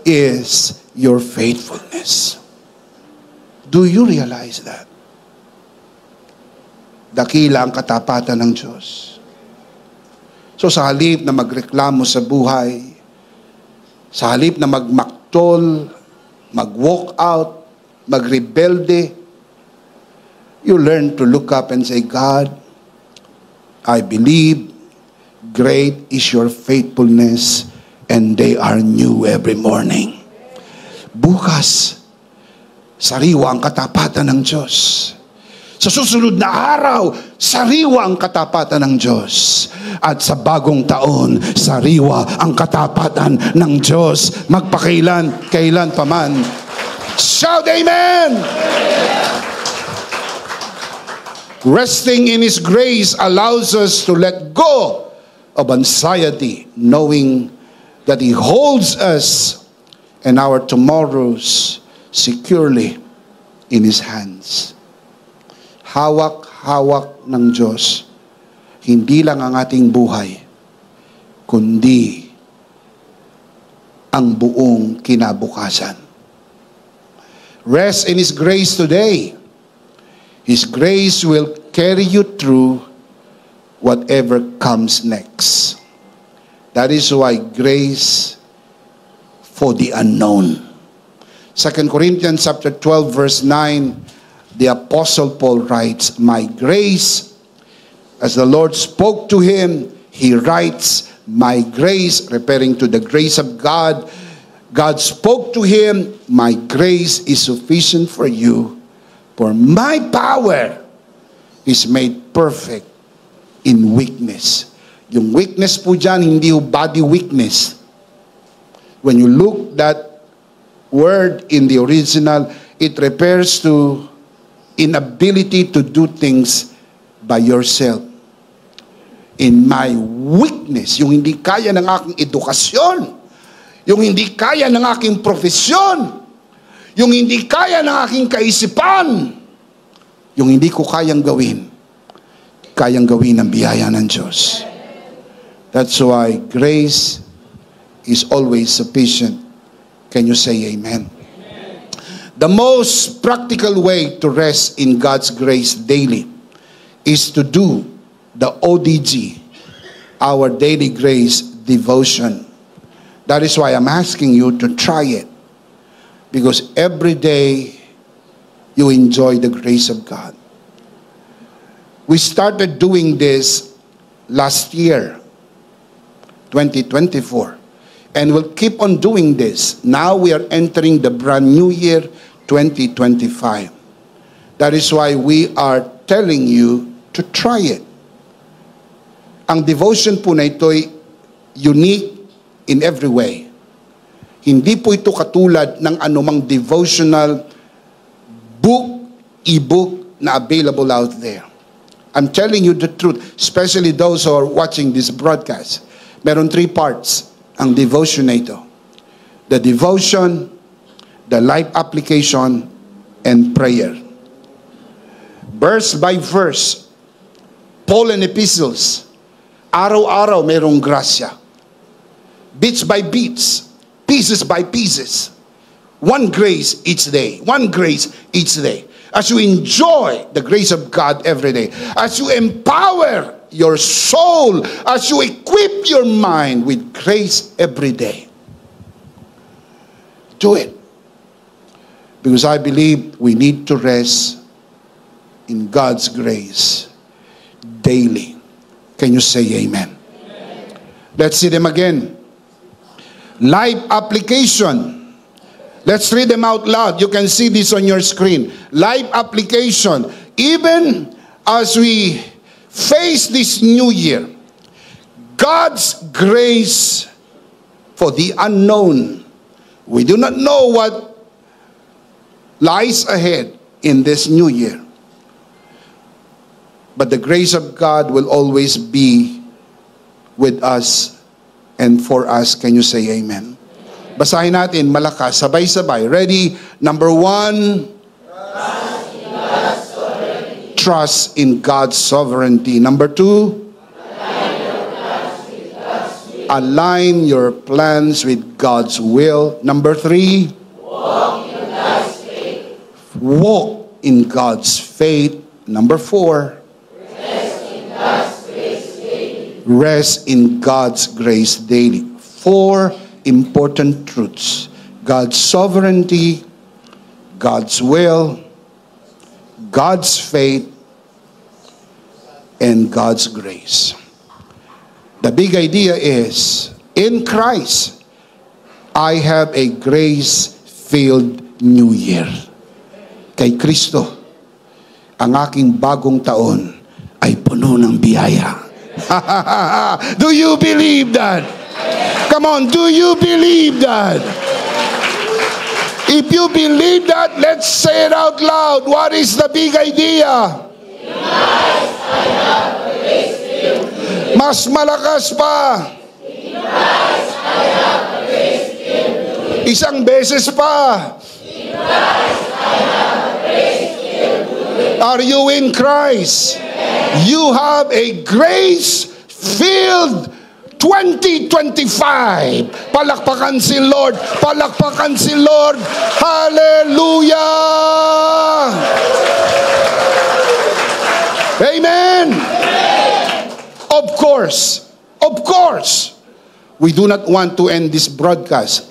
is your faithfulness. Do you realize that? Dakila ang katapatan ng Diyos. So sa halip na magreklamo sa buhay, sa halip na magmaktol, mag-walk out, magrebelde, you learn to look up and say, God, I believe great is your faithfulness and they are new every morning. Bukas, sariwa ang katapatan ng Diyos. Sa susunod na araw, sariwa ang katapatan ng Diyos. At sa bagong taon, sariwa ang katapatan ng Diyos. Magpakailan, kailan paman. Shout amen! Resting in His grace allows us to let go of anxiety, knowing that He holds us and our tomorrows securely in His hands. Hawak-hawak ng Diyos, hindi lang ang ating buhay, kundi ang buong kinabukasan. Rest in His grace today. His grace will carry you through whatever comes next. That is why grace for the unknown. 2 Corinthians chapter 12 verse 9, the Apostle Paul writes, my grace, as the Lord spoke to him, he writes, my grace, referring to the grace of God. God spoke to him, my grace is sufficient for you, for my power is made perfect in weakness. Yung weakness po dyan, hindi yung body weakness. When you look that word in the original, it refers to inability to do things by yourself. In my weakness, yung hindi kaya ng aking edukasyon, yung hindi kaya ng aking profesyon, yung hindi kaya ng aking kaisipan, yung hindi ko kayang gawin ng biyaya ng Diyos. That's why grace is always sufficient. Can you say amen? The most practical way to rest in God's grace daily is to do the ODG, our daily grace devotion. That is why I'm asking you to try it. Because every day you enjoy the grace of God. We started doing this last year, 2024. And we'll keep on doing this. Now we are entering the brand new year, 2025. That is why we are telling you to try it. Ang devotion po na ito ay unique in every way. Hindi po ito katulad ng anumang devotional book, e-book na available out there. I'm telling you the truth, especially those who are watching this broadcast. Meron 3 parts ang devotion na ito. The devotion, the life application, and prayer. Verse by verse, Paul and epistles, araw-araw mayroong grasya. Bits by bits, pieces by pieces, one grace each day. One grace each day. As you enjoy the grace of God every day, as you empower your soul, as you equip your mind with grace every day, do it. Because I believe we need to rest in God's grace daily. Can you say amen? Amen. Let's see them again. Life application. Let's read them out loud. You can see this on your screen. Life application. Even as we face this new year, God's grace for the unknown. We do not know what lies ahead in this new year. But the grace of God will always be with us and for us. Can you say amen? Basahin natin malakas, sabay-sabay. Ready? Number 1, trust in God's sovereignty. Number 2, align your plans with God's will. Number 3, walk in God's faith. Number 4, rest in God's grace daily. 4 important truths: God's sovereignty, God's will, God's faith, and God's grace. The big idea is, in Christ, I have a grace-filled new year. Kay Kristo, ang aking bagong taon ay puno ng biyaya. Do you believe that? Come on, do you believe that? If you believe that, let's say it out loud. What is the big idea? Mas malakas pa. Isang beses pa. Are you in Christ? You have a grace-filled 2025. Palakpakan si Lord. Palakpakan si Lord. Hallelujah! Amen! Of course, we do not want to end this broadcast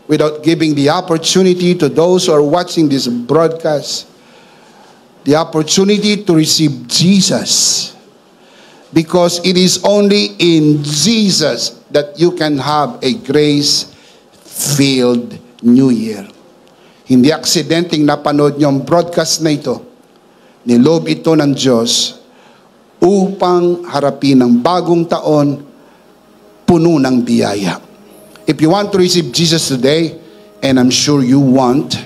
without giving the opportunity to those who are watching this broadcast, the opportunity to receive Jesus. Because it is only in Jesus that you can have a grace-filled new year. Hindi aksidenteng napanood niyo ang broadcast na ito. Nilob ito ng Diyos upang harapin ang bagong taon puno ng biyaya. If you want to receive Jesus today, and I'm sure you want,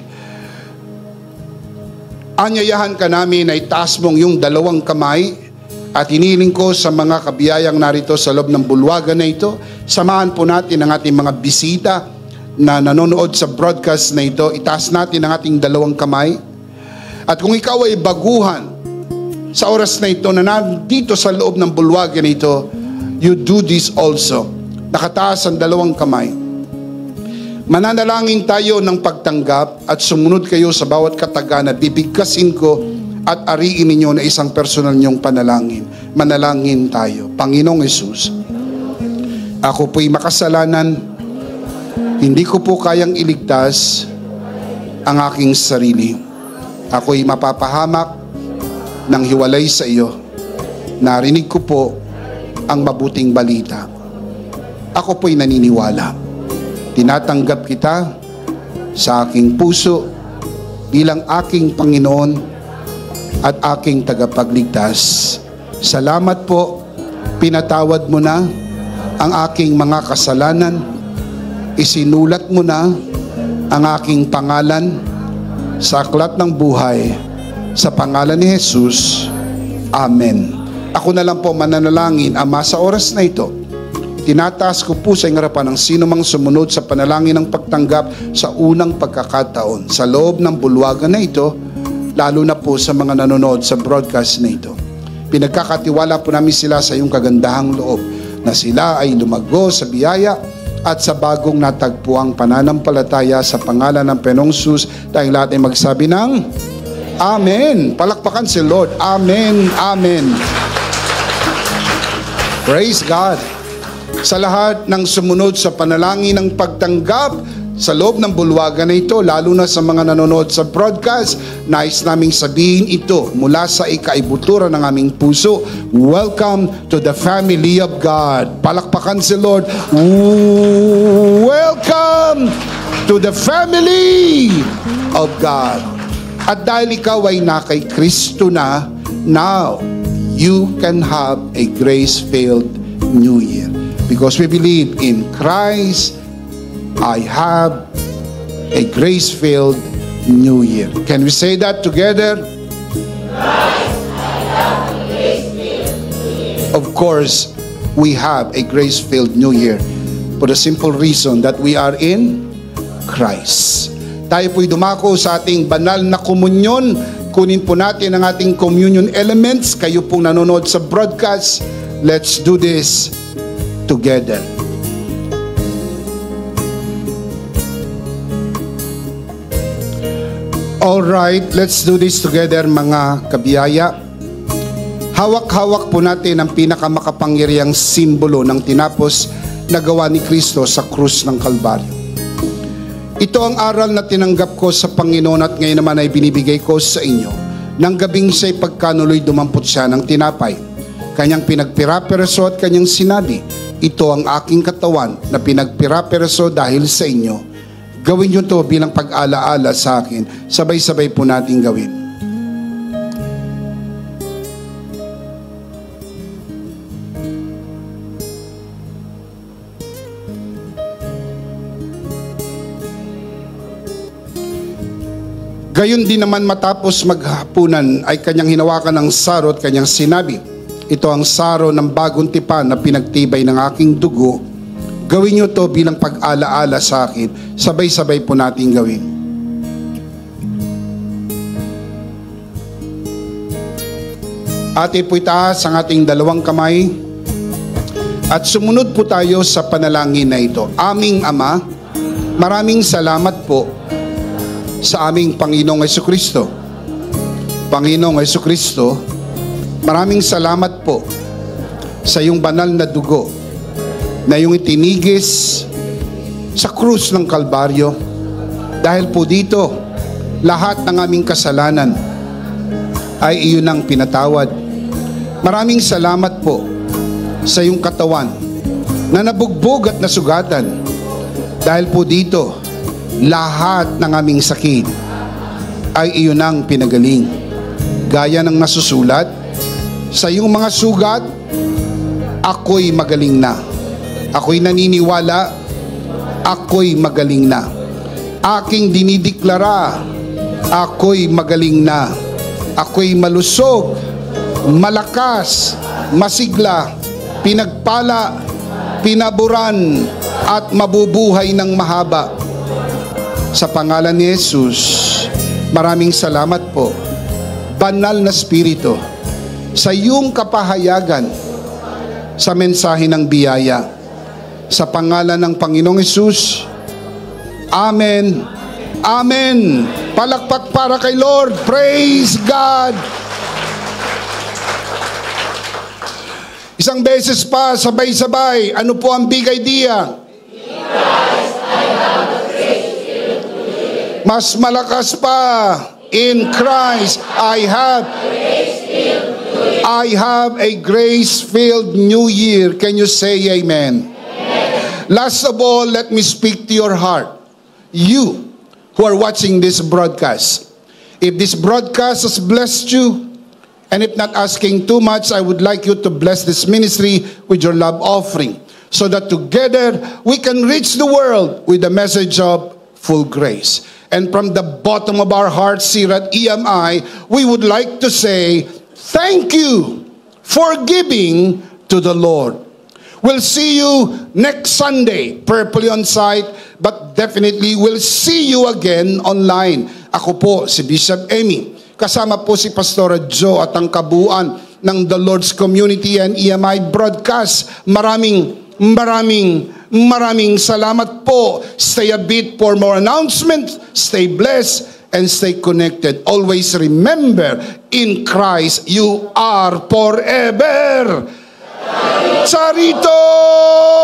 anyayahan ka namin na itaas mong yung dalawang kamay at hiniling ko sa mga kabiyayang narito sa loob ng bulwagan na ito. Samahan po natin ang ating mga bisita na nanonood sa broadcast na ito. Itaas natin ang ating dalawang kamay. At kung ikaw ay baguhan sa oras na ito na nandito sa loob ng bulwagan na ito, you do this also. Nakataas ang dalawang kamay. Mananalangin tayo ng pagtanggap at sumunod kayo sa bawat kataga na bibigkasin ko at ariin ninyo na isang personal niyong panalangin. Manalangin tayo. Panginoong Hesus, ako po'y makasalanan. Hindi ko po kayang iligtas ang aking sarili. Ako'y mapapahamak ng hiwalay sa iyo. Narinig ko po ang mabuting balita. Ako po'y naniniwala. Tinatanggap kita sa aking puso bilang aking Panginoon at aking tagapagligtas. Salamat po, pinatawad mo na ang aking mga kasalanan. Isinulat mo na ang aking pangalan sa aklat ng buhay. Sa pangalan ni Jesus. Amen. Ako na lang po mananalangin, Ama, sa oras na ito. Tinataas ko po sa harapan ng sino mang sumunod sa panalangin ng pagtanggap sa unang pagkakataon. Sa loob ng bulwagan na ito, lalo na po sa mga nanonood sa broadcast na ito. Pinagkakatiwala po namin sila sa iyong kagandahang loob na sila ay lumago sa biyaya at sa bagong natagpuang pananampalataya sa pangalan ng Panginoong Hesus. Tayong lahat ay magsabi ng Amen. Palakpakan si Lord. Amen. Amen. Praise God. Sa lahat ng sumunod sa panalangin ng pagtanggap sa loob ng bulwagan na ito, lalo na sa mga nanonood sa broadcast, nais naming sabihin ito mula sa ikaibuturan ng aming puso. Welcome to the family of God. Palakpakan si Lord. Welcome to the family of God. At dahil ikaw ay na kay Kristo na, now you can have a grace-filled new year. Because we believe in Christ, I have a grace-filled new year. Can we say that together? Christ, I have a grace-filled new year. Of course, we have a grace-filled new year for the simple reason that we are in Christ. Tayo po'y dumako sa ating banal na komunyon. Kunin po natin ang ating communion elements. Kayo pong nanonood sa broadcast. Let's do this together. Alright, let's do this together mga kabiyaya. Hawak-hawak po natin ang pinakamakapangyarihang simbolo ng tinapos na gawa ni Kristo sa krus ng Kalbaryo. Ito ang aral na tinanggap ko sa Panginoon at ngayon naman ay binibigay ko sa inyo. Nang gabing siya'y pagkanuloy dumampot siya ng tinapay. Kanyang pinagpira-piraso at kanyang sinabi, ito ang aking katawan na pinagpira-piraso dahil sa inyo. Gawin nyo to bilang pag-alaala sa akin. Sabay-sabay po natin gawin. Gayon din naman matapos maghapunan ay kanyang hinawakan ng saro at kanyang sinabi, ito ang saro ng bagong tipan na pinagtibay ng aking dugo. Gawin nyo to bilang pag-alaala sa akin. Sabay-sabay po natin gawin. Ate po itaas ang ating dalawang kamay. At sumunod po tayo sa panalangin na ito. Aming Ama, maraming salamat po sa aming Panginoong Jesucristo. Panginoong Jesucristo, maraming salamat po sa iyong banal na dugo na yung itinigis sa krus ng Kalbaryo. Dahil po dito, lahat ng aming kasalanan ay iyon ang pinatawad. Maraming salamat po sa iyong katawan na nabugbog at nasugatan. Dahil po dito, lahat ng aming sakit ay iyon ang pinagaling. Gaya ng nasusulat, sa iyong mga sugat, ako'y magaling na. Ako'y naniniwala, ako'y magaling na. Aking dinideklara, ako'y magaling na. Ako'y malusog, malakas, masigla, pinagpala, pinaburan, at mabubuhay ng mahaba. Sa pangalan ni Jesus, maraming salamat po, Banal na Espiritu, sa iyong kapahayagan sa mensahe ng biyaya. Sa pangalan ng Panginoong Hesus, Amen. Amen. Palakpak para kay Lord. Praise God. Isang beses pa, sabay-sabay. Ano po ang big idea? Mas malakas pa. In Christ, I have a grace-filled new year. Can you say amen? Last of all, let me speak to your heart. You who are watching this broadcast. If this broadcast has blessed you, and if not asking too much, I would like you to bless this ministry with your love offering, so that together we can reach the world with the message of full grace. And from the bottom of our hearts here at EMI, we would like to say, thank you for giving to the Lord. We'll see you next Sunday, prayerfully on site, but definitely we'll see you again online. Ako po si Bishop Emmy. Kasama po si Pastora Joe at ang kabuuan ng The Lord's Community and EMI broadcast. Maraming Maraming salamat po. Stay a bit for more announcements. Stay blessed and stay connected. Always remember, in Christ, you are forever. Charito!